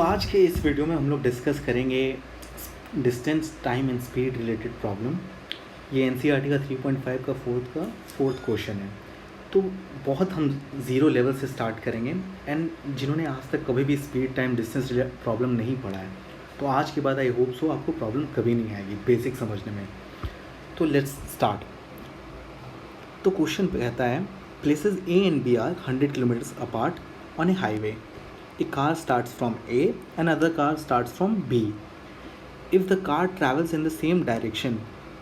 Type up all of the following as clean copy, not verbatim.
आज के इस वीडियो में हम लोग डिस्कस करेंगे distance time and speed related problem. ये एनसीईआरटी का 3.5 का फोर्थ क्वेश्चन है। तो बहुत हम ज़ीरो लेवल से स्टार्ट करेंगे एंड जिन्होंने आज तक कभी भी स्पीड टाइम डिस्टेंस प्रॉब्लम नहीं पढ़ा है, तो आज के बाद आई होप सो आपको प्रॉब्लम कभी नहीं आएगी बेसिक समझने में। तो लेट्स स्टार्ट। तो क्वेश्चन कहता है places A and B are 100 kilometres apart on a highway. A car starts from A, another car starts from B. If the car travels in the same direction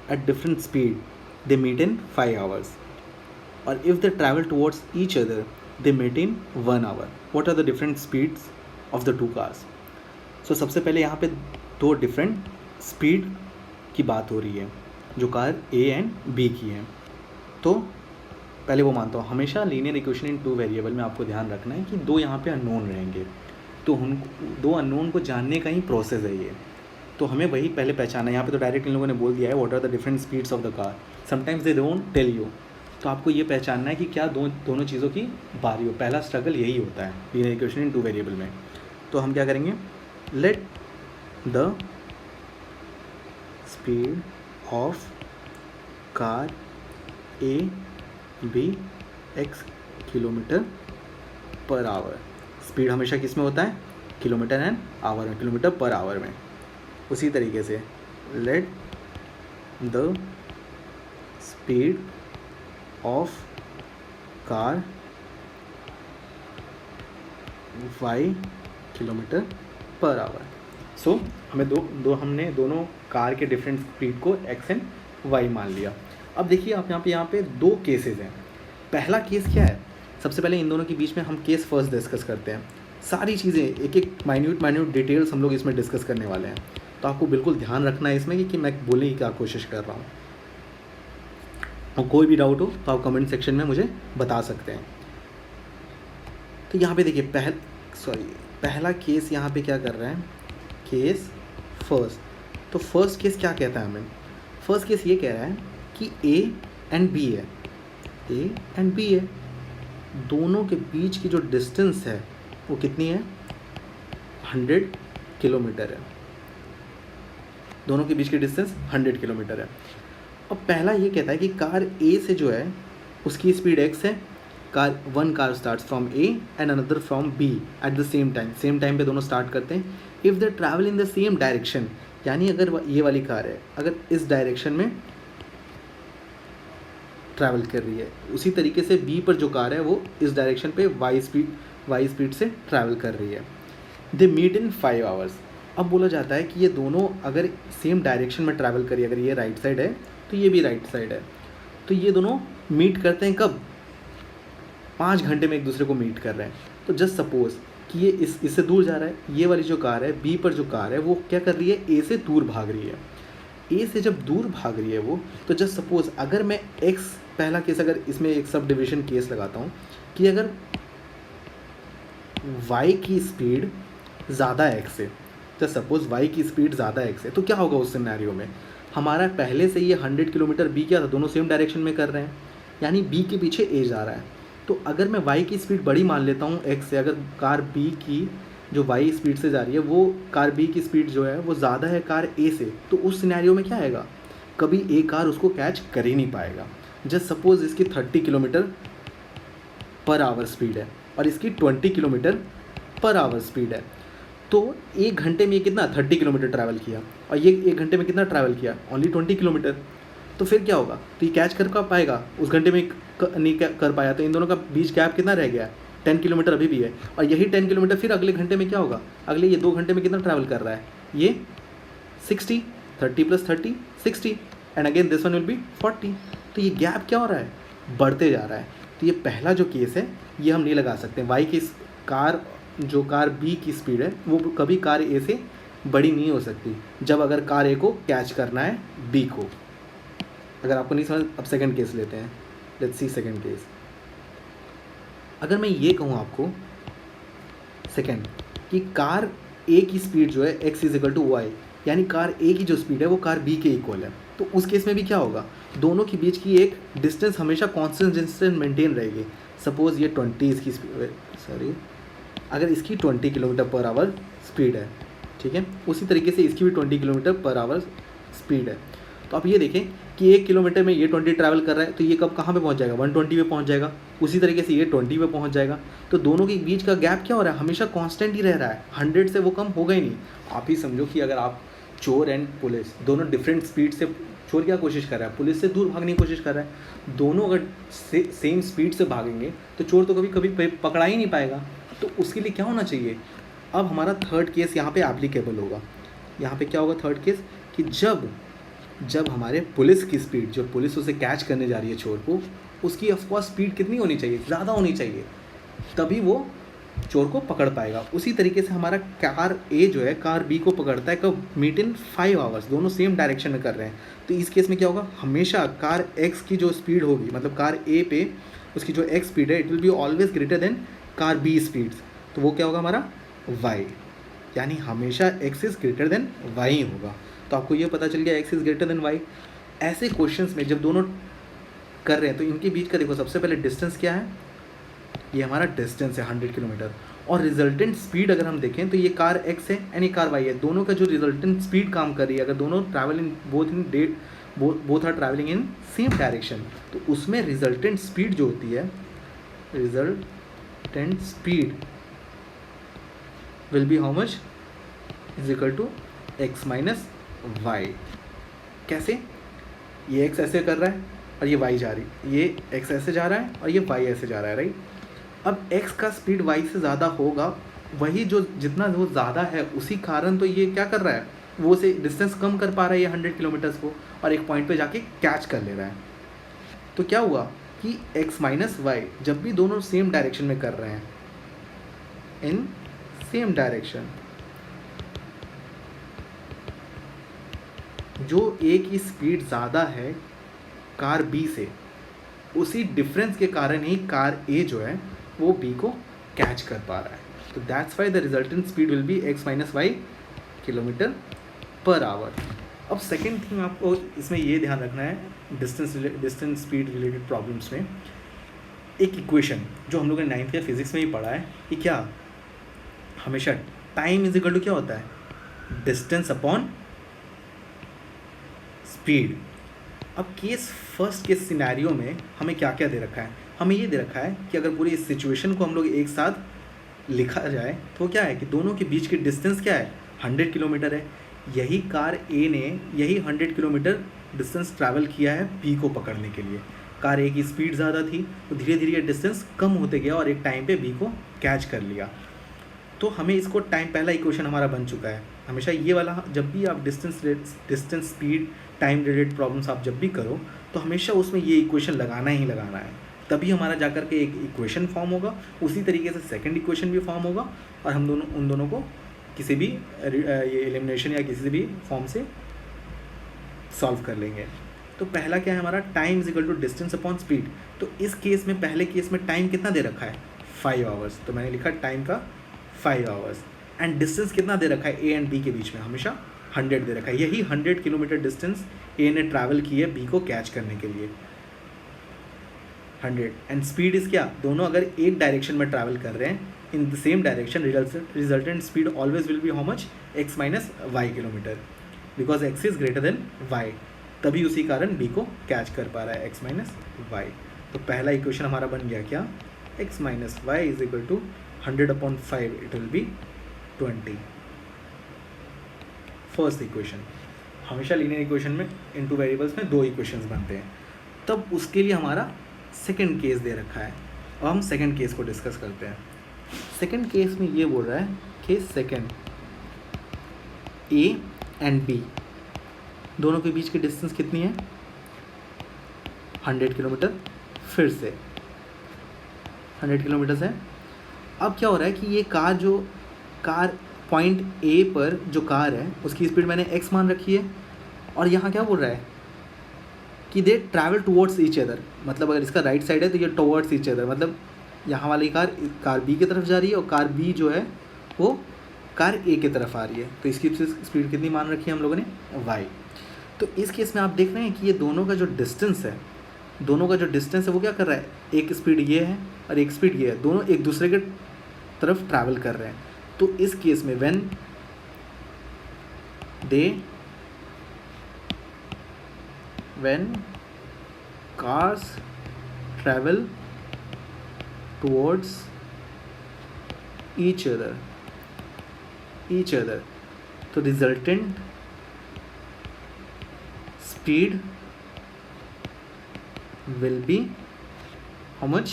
at different speed, they meet in 5 hours. Or if they travel towards each other, they meet in 1 hour. What are the different speeds of the two cars? So सबसे पहले यहाँ पे दो different speed की बात हो रही है जो कार A एंड B की है। तो पहले वो मानता हूँ, हमेशा linear equation in two variable में आपको ध्यान रखना है कि दो यहाँ पे अननोन रहेंगे, तो उन दो अननोन को जानने का ही प्रोसेस है ये। तो हमें वही पहले पहचाना है। यहाँ पे तो डायरेक्ट इन लोगों ने बोल दिया है what are the different speeds of the car, sometimes they don't tell you. तो आपको ये पहचानना है कि क्या दोनों चीज़ों की बारी हो। पहला स्ट्रगल यही होता है linear equation in two variable में। तो हम क्या करेंगे, let the speed of car A be x kilometre per hour. Speed हमेशा किस में होता है, किलोमीटर एंड आवर में, किलोमीटर पर आवर में। उसी तरीके से let the speed of car y kilometre per hour. So हमें हमने दोनों कार के डिफरेंट स्पीड को एक्स एंड वाई मान लिया। अब देखिए आप यहाँ पे दो केसेस हैं। पहला केस क्या है, सबसे पहले इन दोनों के बीच में हम केस फर्स्ट डिस्कस करते हैं। सारी चीज़ें एक एक माइन्यूट डिटेल्स हम लोग इसमें डिस्कस करने वाले हैं। तो आपको बिल्कुल ध्यान रखना है इसमें कि मैं बोलने की क्या कोशिश कर रहा हूँ। और कोई भी डाउट हो तो आप कमेंट सेक्शन में मुझे बता सकते हैं। तो यहाँ पे देखिए पहला केस यहाँ पे क्या कर रहे हैं, केस फर्स्ट। तो फर्स्ट केस क्या कहता है हमें, फर्स्ट केस ये कह रहा है कि ए एंड बी है, ए एंड बी है, दोनों के बीच की जो डिस्टेंस है वो कितनी है, 100 किलोमीटर है। दोनों के बीच की डिस्टेंस 100 किलोमीटर है। अब पहला ये कहता है कि कार ए से जो है उसकी स्पीड x है, one car starts from A and another from B at the same time पे दोनों स्टार्ट करते हैं। If they travel in the same direction, यानी अगर ये वाली कार है अगर इस डायरेक्शन में ट्रैवल कर रही है, उसी तरीके से बी पर जो कार है वो इस डायरेक्शन पे वाई स्पीड से ट्रैवल कर रही है। They meet in 5 hours. अब बोला जाता है कि ये दोनों अगर सेम डायरेक्शन में ट्रैवल करिए, अगर ये राइट साइड है तो ये भी राइट साइड है, तो ये दोनों मीट करते हैं कब, 5 घंटे में एक दूसरे को मीट कर रहे हैं। तो जस्ट सपोज कि ये इससे दूर जा रहा है, ये वाली जो कार है बी पर जो कार है वो क्या कर रही है, ए से दूर भाग रही है। ए से जब दूर भाग रही है वो, तो जस्ट सपोज अगर मैं एक्स, पहला केस अगर इसमें एक सब डिविजन केस लगाता हूँ कि अगर y की स्पीड ज़्यादा है x से, जस्ट सपोज y की स्पीड ज़्यादा है x से, तो क्या होगा उस सिनेरियो में, हमारा पहले से ये 100 किलोमीटर b क्या था, दोनों सेम डायरेक्शन में कर रहे हैं, यानी b के पीछे a जा रहा है। तो अगर मैं y की स्पीड बड़ी मान लेता हूँ x से, अगर कार b की जो y स्पीड से जा रही है वो कार b की स्पीड जो है वो ज़्यादा है कार a से, तो उस सिनेरियो में क्या आएगा, कभी a कार उसको कैच कर ही नहीं पाएगा। जस्ट सपोज इसकी 30 किलोमीटर पर आवर स्पीड है और इसकी 20 किलोमीटर पर आवर स्पीड है, तो एक घंटे में ये कितना 30 किलोमीटर ट्रैवल किया और ये एक घंटे में कितना ट्रैवल किया, ओनली 20 किलोमीटर। तो फिर क्या होगा, तो ये कैच कर पाएगा, उस घंटे में नहीं कर पाया, तो इन दोनों का बीच गैप कितना रह गया, 10 किलोमीटर अभी भी है। और यही 10 किलोमीटर फिर अगले घंटे में क्या होगा, अगले ये 2 घंटे में कितना ट्रैवल कर रहा है, ये 60, 30 + 30 60 and again this one will be 40। तो ये गैप क्या हो रहा है, बढ़ते जा रहा है। तो ये पहला जो केस है ये हम नहीं लगा सकते। वाई की कार बी की स्पीड है वो कभी कार ए से बड़ी नहीं हो सकती जब अगर कार ए को कैच करना है बी को। अगर आपको नहीं समझ, अब सेकंड केस लेते हैं, लेट्स सी सेकंड केस। अगर मैं ये कहूँ आपको सेकंड कि कार ए की स्पीड जो है x = y, यानी कार ए की जो स्पीड है वो कार बी के इक्वल है, तो उस केस में भी क्या होगा, दोनों के बीच की एक डिस्टेंस हमेशा कांस्टेंट डिस्टेंस मेंटेन रहेगी। सपोज ये 20 इसकी स्पीड, अगर इसकी 20 किलोमीटर पर आवर स्पीड है, ठीक है, उसी तरीके से इसकी भी 20 किलोमीटर पर आवर स्पीड है। तो आप ये देखें कि 1 किलोमीटर में ये 20 ट्रैवल कर रहा है, तो ये कब कहाँ पे पहुँच जाएगा, 120 पे पहुँच जाएगा। उसी तरीके से ये 20 पे पहुँच जाएगा। तो दोनों के बीच का गैप क्या हो रहा है, हमेशा कांस्टेंट ही रह रहा है, 100 से वो कम होगा ही नहीं। आप ही समझो कि अगर आप चोर एंड पुलिस दोनों डिफरेंट स्पीड से, चोर क्या कोशिश कर रहा है, पुलिस से दूर भागने की कोशिश कर रहा है, दोनों अगर सेम स्पीड से भागेंगे तो चोर तो कभी कभी पकड़ा ही नहीं पाएगा। तो उसके लिए क्या होना चाहिए, अब हमारा थर्ड केस यहाँ पे एप्लीकेबल होगा। यहाँ पे क्या होगा थर्ड केस, कि जब हमारे पुलिस की स्पीड, जो पुलिस उसे कैच करने जा रही है चोर को, उसकी ऑफकोर्स स्पीड कितनी होनी चाहिए, ज़्यादा होनी चाहिए, तभी वो चोर को पकड़ पाएगा। उसी तरीके से हमारा कार ए जो है कार बी को पकड़ता है कब, मीट इन 5 आवर्स, दोनों सेम डायरेक्शन में कर रहे हैं। तो इस केस में क्या होगा, हमेशा कार एक्स की जो स्पीड होगी, मतलब कार ए पे उसकी जो एक्स स्पीड है, it will be always greater than car B speeds. तो वो क्या होगा हमारा वाई, यानी हमेशा x is greater than y होगा। तो आपको ये पता चल गया x is greater than y. ऐसे क्वेश्चंस में जब दोनों कर रहे हैं तो इनके बीच का देखो, सबसे पहले डिस्टेंस क्या है, ये हमारा डिस्टेंस है 100 किलोमीटर। और रिजल्टेंट स्पीड अगर हम देखें तो ये कार एक्स है एंड ये कार वाई है, दोनों का जो रिजल्टेंट स्पीड काम कर रही है, अगर दोनों travel in both are travelling in same direction, तो उसमें रिजल्टेंट स्पीड जो होती है, resultant speed will be how much, is equal to x minus y. कैसे, ये एक्स ऐसे कर रहा है और ये वाई जा रही, ये एक्स ऐसे जा रहा है और ये वाई ऐसे जा रहा है, राइट। अब x का स्पीड y से ज़्यादा होगा, वही जो जितना वो ज़्यादा है उसी कारण तो ये क्या कर रहा है, वो से डिस्टेंस कम कर पा रहा है ये 100 किलोमीटर्स को, और एक पॉइंट पे जाके कैच कर ले रहा है। तो क्या हुआ कि x माइनस वाई जब भी दोनों सेम डायरेक्शन में कर रहे हैं, इन सेम डायरेक्शन, जो a की स्पीड ज़्यादा है कार b से, उसी डिफरेंस के कारण ही कार a जो है वो बी को कैच कर पा रहा है। तो that's why the resultant speed will be x minus y kilometre per hour. अब सेकेंड थिंग आपको इसमें ये ध्यान रखना है, डिस्टेंस स्पीड रिलेटेड प्रॉब्लम्स में एक इक्वेशन जो हम लोगों ने 9th या फिजिक्स में ही पढ़ा है कि क्या हमेशा टाइम इज इक्वल टू क्या होता है, डिस्टेंस अपॉन स्पीड। अब फर्स्ट केस सिनेरियो में हमें क्या क्या दे रखा है, हमें ये दे रखा है कि अगर पूरी इस सिचुएशन को हम लोग एक साथ लिखा जाए तो क्या है कि दोनों के बीच की डिस्टेंस क्या है, 100 किलोमीटर है। यही कार ए ने यही 100 किलोमीटर डिस्टेंस ट्रैवल किया है बी को पकड़ने के लिए। कार ए की स्पीड ज़्यादा थी तो धीरे धीरे ये डिस्टेंस कम होते गया और एक टाइम पे बी को कैच कर लिया। तो हमें इसको टाइम, पहला इक्वेशन हमारा बन चुका है। हमेशा ये वाला, जब भी आप distance speed time related problems आप जब भी करो तो हमेशा उसमें ये इक्वेशन लगाना ही लगाना है, तभी हमारा जाकर के एक इक्वेशन फॉर्म होगा। उसी तरीके से सेकंड इक्वेशन भी फॉर्म होगा और हम उन दोनों को किसी भी ये एलिमिनेशन या किसी भी फॉर्म से सॉल्व कर लेंगे। तो पहला क्या है हमारा, time is equal to distance upon speed. तो इस केस में, पहले केस में टाइम कितना दे रखा है, 5 आवर्स, तो मैंने लिखा टाइम का 5 आवर्स। एंड डिस्टेंस कितना दे रखा है ए एंड बी के बीच में, हमेशा 100 दे रखा है। यही 100 किलोमीटर डिस्टेंस ए ने ट्रैवल की है बी को कैच करने के लिए, 100। एंड स्पीड इज़ क्या, दोनों अगर एक डायरेक्शन में ट्रैवल कर रहे हैं in the same direction, resultant speed always will be how much, x minus y kilometre, because x is greater than y, तभी उसी कारण बी को कैच कर पा रहा है एक्स माइनस वाई। तो पहला इक्वेशन हमारा बन गया क्या, x minus y is equal to 100/5, it will be 20। First equation, हमेशा लीनियर इक्वेशन में इनटू वेरिएबल्स में 2 इक्वेशंस बनते हैं। तब उसके लिए हमारा सेकंड केस दे रखा है और हम सेकंड केस को डिस्कस करते हैं। सेकंड केस में ये बोल रहा है कि सेकंड ए एंड बी दोनों के बीच की डिस्टेंस कितनी है, 100 किलोमीटर, फिर से 100 किलोमीटर्स है। अब क्या हो रहा है कि ये कार पॉइंट ए पर जो कार है उसकी स्पीड मैंने x मान रखी है, और यहाँ क्या बोल रहा है कि दे ट्रैवल टुवर्ड्स ईच अदर, मतलब अगर इसका राइट साइड है तो ये टुवर्ड्स ईच अदर, मतलब यहाँ वाली कार बी की तरफ जा रही है और कार बी जो है वो कार ए की तरफ आ रही है। तो इसकी स्पीड कितनी मान रखी है हम लोगों ने, y। तो इस केस में आप देख रहे हैं कि ये दोनों का जो डिस्टेंस है वो क्या कर रहा है, एक स्पीड ये है और एक स्पीड ये है, दोनों एक दूसरे के तरफ ट्रैवल कर रहे हैं। तो इस केस में when cars travel towards each other, तो resultant speed will be how much?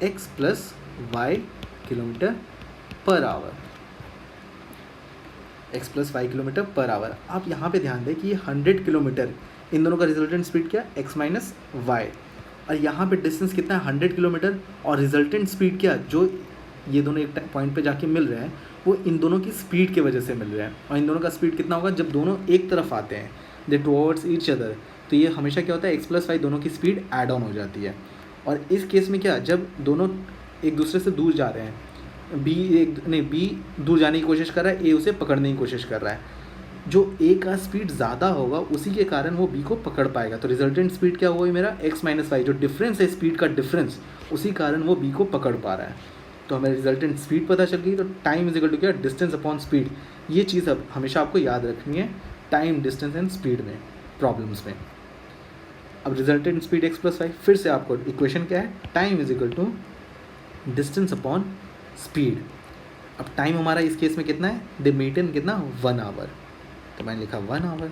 x plus y kilometre per hour, x plus y kilometre per hour. आप यहाँ पे ध्यान दें कि ये 100 किलोमीटर, इन दोनों का रिजल्टेंट स्पीड क्या है? x minus y. और यहाँ पे डिस्टेंस कितना है? 100 किलोमीटर। और रिजल्टेंट स्पीड क्या, जो ये दोनों एक पॉइंट पे जाके मिल रहे हैं, वो इन दोनों की स्पीड की वजह से मिल रहे हैं। और इन दोनों का स्पीड कितना होगा? जब दोनों एक तरफ आते हैं, दे टुवर्ड्स ईच अदर, तो ये हमेशा क्या होता है? x प्लस वाई दोनों की स्पीड ऐड ऑन हो जाती है। और इस केस में क्या, जब दोनों एक दूसरे से दूर जा रहे हैं, बी दूर जाने की कोशिश कर रहा है, ए उसे पकड़ने की कोशिश कर रहा है, जो ए का स्पीड ज़्यादा होगा उसी के कारण वो बी को पकड़ पाएगा। तो रिजल्टेंट स्पीड क्या हुआ मेरा? x माइनस वाई, जो डिफरेंस है स्पीड का डिफरेंस, उसी कारण वो बी को पकड़ पा रहा है। तो हमें रिजल्टेंट स्पीड पता चल गई। तो टाइम इज इक्वल टू क्या? Distance upon speed. ये चीज़ अब हमेशा आपको याद रखनी है टाइम, डिस्टेंस एंड स्पीड में, प्रॉब्लम्स में। अब resultant speed x plus y, फिर से आपको इक्वेशन क्या है? Time is equal to distance upon speed. अब टाइम हमारा इस केस में कितना है? दे मीट इन कितना? 1 आवर। तो मैंने लिखा 1 आवर।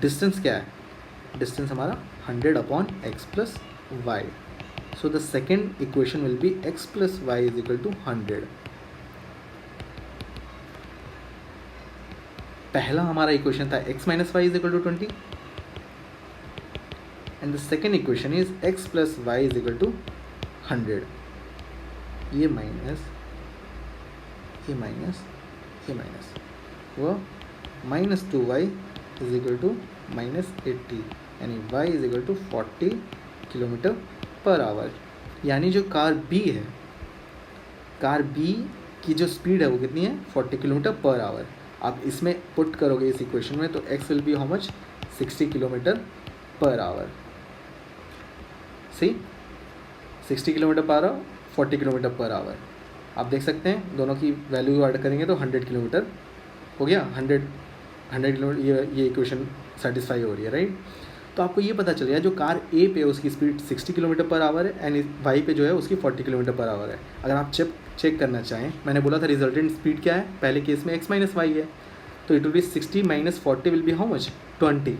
डिस्टेंस क्या है? डिस्टेंस हमारा 100 upon x plus y. So the second equation will be x plus y is equal to 100। पहला हमारा इक्वेशन था x minus y is equal to 20, and the second equation is x plus y is equal to 100। ये minus वो -2y is equal to -80, यानी y is equal to 40 kilometre per hour. यानी जो car B है, car B की जो speed है वो कितनी है? 40 किलोमीटर पर आवर। आप इसमें पुट करोगे इस इक्वेशन में, तो x will be how much? 60 kilometre per our. सही, 60 kilometre per our, 40 kilometre per hour. आप देख सकते हैं दोनों की वैल्यू ऐड करेंगे तो 100 किलोमीटर हो गया। 100 किलोमीटर, ये इक्वेशन सेटिस्फाई हो रही है, राइट। तो आपको ये पता चल गया जो कार ए पे उसकी स्पीड 60 किलोमीटर पर आवर है, एंड वाई पे जो है उसकी 40 किलोमीटर पर आवर है। अगर आप चेक करना चाहें, मैंने बोला था रिजल्टेंट स्पीड क्या है? पहले केस में x माइनस वाई है, तो it will B 60 minus 40 will be how much? 20।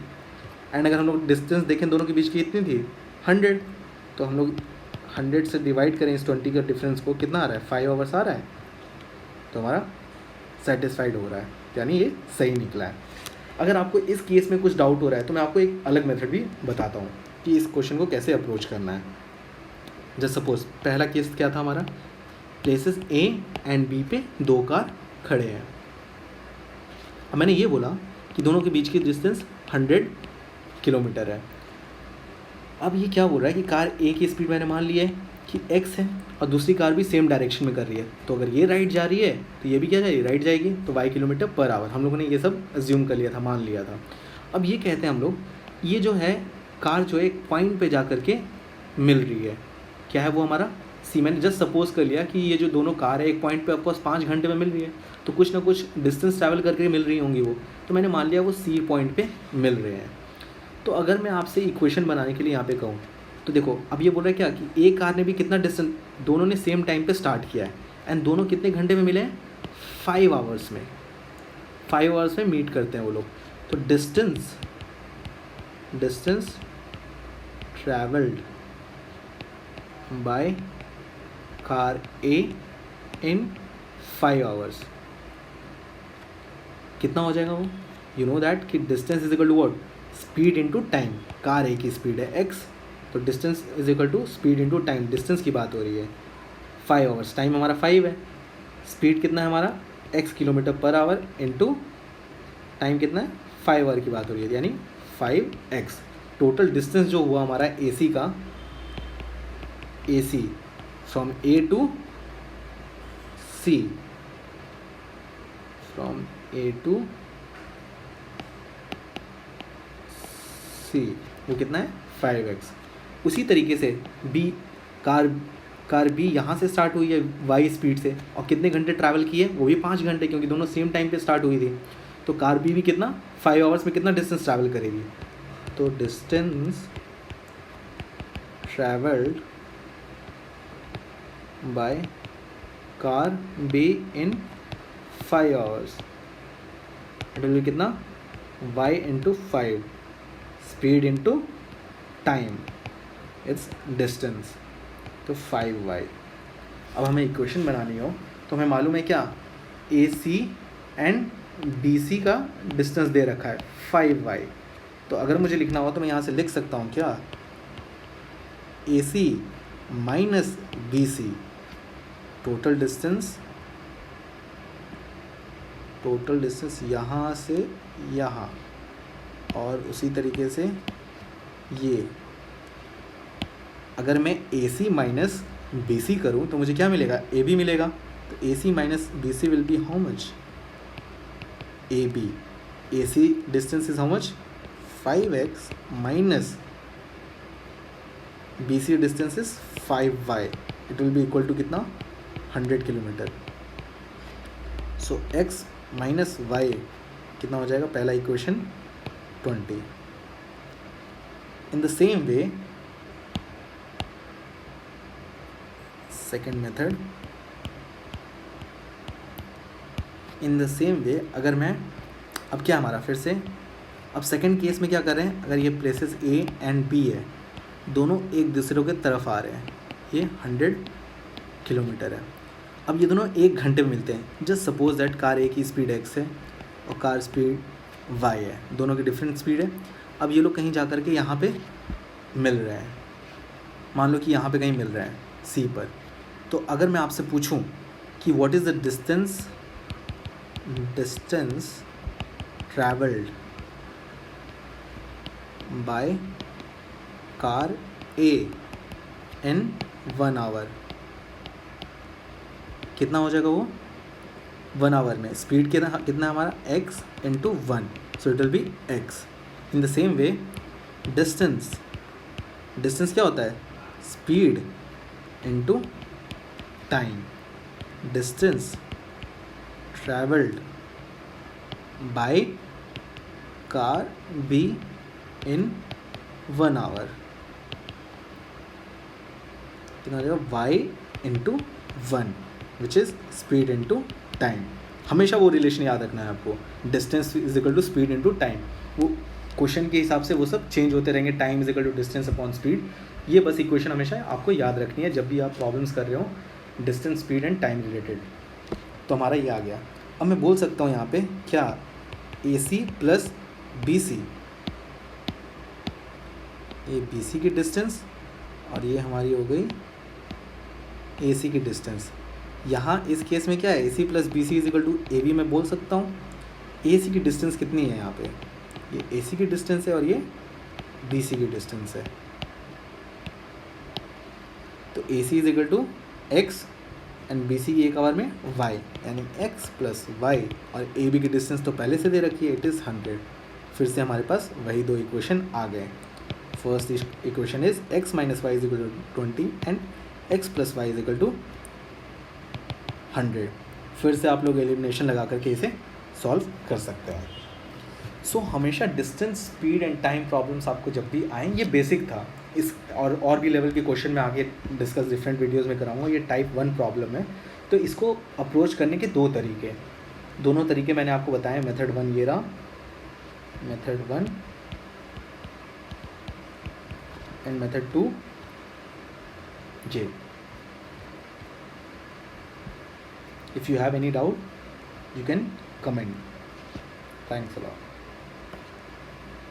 And अगर हम लोग डिस्टेंस देखें दोनों के बीच की कितनी थी? 100। तो हम लोग 100 से डिवाइड करें इस 20 का डिफरेंस को, कितना आ रहा है? 5 आवर्स आ रहा है। तो हमारा सेटिस्फाइड हो रहा है, यानी ये सही निकला है। अगर आपको इस केस में कुछ डाउट हो रहा है तो मैं आपको एक अलग मेथड भी बताता हूँ कि इस क्वेश्चन को कैसे अप्रोच करना है। जस्ट सपोज पहला केस क्या था हमारा? प्लेसेस ए एंड बी पे 2 कार खड़े हैं। अब मैंने ये बोला कि दोनों के बीच की डिस्टेंस 100 किलोमीटर है। अब ये क्या बोल रहा है कि कार ए की स्पीड मैंने मान लिया है कि x है, और दूसरी कार भी सेम डायरेक्शन में कर रही है। तो अगर ये राइट जा रही है तो ये भी क्या जाएगी? राइट जाएगी। तो y किलोमीटर पर आवर हम लोगों ने ये सब अज्यूम कर लिया था, मान लिया था। अब ये कहते हैं हम लोग, ये जो है कार जो है एक पॉइंट पे जा कर के मिल रही है। क्या है वो हमारा? सी। मैंने जस्ट सपोज कर लिया कि ये जो दोनों कार है एक पॉइंट पे आपको 5 घंटे में मिल रही है, तो कुछ ना कुछ डिस्टेंस ट्रैवल करके मिल रही होंगी वो। तो मैंने मान लिया वो सी पॉइंट पे मिल रहे हैं। तो अगर मैं आपसे इक्वेशन बनाने के लिए यहाँ पे कहूँ तो देखो, अब ये बोल रहा है क्या कि एक कार ने भी कितना डिस्टेंस, दोनों ने सेम टाइम पे स्टार्ट किया है, एंड दोनों कितने घंटे में मिले हैं? 5 आवर्स में। 5 आवर्स में मीट करते हैं वो लोग। तो distance travelled by car A in 5 hours कितना हो जाएगा वो? यू नो दैट कि distance is equal to what? Speed into time. Car A की स्पीड है x, तो distance is equal to speed into time. Distance की बात हो रही है, 5 आवर्स, टाइम हमारा 5 है, स्पीड कितना है हमारा? x kilometre per our into time कितना है? 5 आवर की बात हो रही है, यानी 5x। टोटल डिस्टेंस जो हुआ हमारा AC का, AC from A to C, from A to C, वो कितना है? 5x। उसी तरीके से कार कार बी यहाँ से स्टार्ट हुई है वाई स्पीड से, और कितने घंटे ट्रैवल किए, वो भी 5 घंटे, क्योंकि दोनों सेम टाइम पे स्टार्ट हुई थी। तो कार बी भी कितना 5 आवर्स में कितना डिस्टेंस ट्रैवल करेगी। तो distance travelled by car B in 5 hours, it will B कितना y into 5, speed into time, it's distance, तो 5y। अब हमें इक्वेशन बनानी हो तो हमें मालूम है क्या, ए सी एंड बी सी का डिस्टेंस दे रखा है 5y। तो अगर मुझे लिखना हो तो मैं यहाँ से लिख सकता हूँ क्या, A C minus B C, total distance यहाँ से यहाँ, और उसी तरीके से ये। अगर मैं ए सी माइनस बी सी करूँ तो मुझे क्या मिलेगा, ए बी मिलेगा। तो A C minus B C will be how much, A B, A C distance is how much 5x minus B C distance is 5y, it will be equal to कितना 100 kilometre. So x minus y कितना हो जाएगा, पहला equation 20। In the same way second method, in the same way अगर मैं, अब क्या हमारा फिर से, अब सेकेंड केस में क्या कर रहे हैं, अगर ये प्लेसेस ए एंड बी है, दोनों एक दूसरे के तरफ आ रहे हैं, ये 100 किलोमीटर है। अब ये दोनों 1 घंटे में मिलते हैं। Just suppose that car A की स्पीड x है और कार स्पीड y है, दोनों की डिफरेंट स्पीड है। अब ये लोग कहीं जा कर के यहाँ पे मिल रहे हैं, मान लो कि यहाँ पे कहीं मिल रहे हैं C पर। तो अगर मैं आपसे पूछूं कि what is the distance travelled by car A in 1 hour, कितना हो जाएगा वो 1 आवर में, स्पीड कितना हमारा x into 1, so it will be x। In the same way distance क्या होता है, speed into time, distance travelled by car B in 1 hour, कितना हो जाएगा y into 1, which is speed into time. हमेशा वो रिलेशन याद रखना है आपको, distance is equal to speed into time. वो क्वेश्चन के हिसाब से वो सब चेंज होते रहेंगे, time is equal to distance upon speed. ये बस इक्वेशन हमेशा आपको याद रखनी है जब भी आप प्रॉब्लम्स कर रहे हो distance, speed and time related. तो हमारा ये आ गया। अब मैं बोल सकता हूँ यहाँ पे क्या, ए सी प्लस बी सी, ये बी सी की डिस्टेंस और ये हमारी हो गई ए सी की डिस्टेंस। यहाँ इस केस में क्या है, A C plus B C is equal to A B. मैं बोल सकता हूँ ए सी की डिस्टेंस कितनी है, यहाँ पे ये ए सी की डिस्टेंस है और ये बी सी की डिस्टेंस है। तो A C is equal to x and B C की एक आवर में वाई, यानी एक्स प्लस वाई, और ए बी की डिस्टेंस तो पहले से दे रखी है, इट इज़ 100। फिर से हमारे पास वही 2 इक्वेशन आ गए। First equation is x minus y is equal to 20 and x plus y is equal to 100। फिर से आप लोग एलिमिनेशन लगा करके इसे सॉल्व कर सकते हैं। सो हमेशा distance, speed and time problems आपको जब भी आएँ, ये बेसिक था। इस और भी लेवल के क्वेश्चन में आगे डिस्कस डिफरेंट वीडियोस में कराऊंगा। ये टाइप 1 प्रॉब्लम है, तो इसको अप्रोच करने के 2 तरीके, दोनों तरीके मैंने आपको बताए। मेथड 1 ये रहा, method 1 and method 2 J. If you have any doubt, you can comment. Thanks a lot.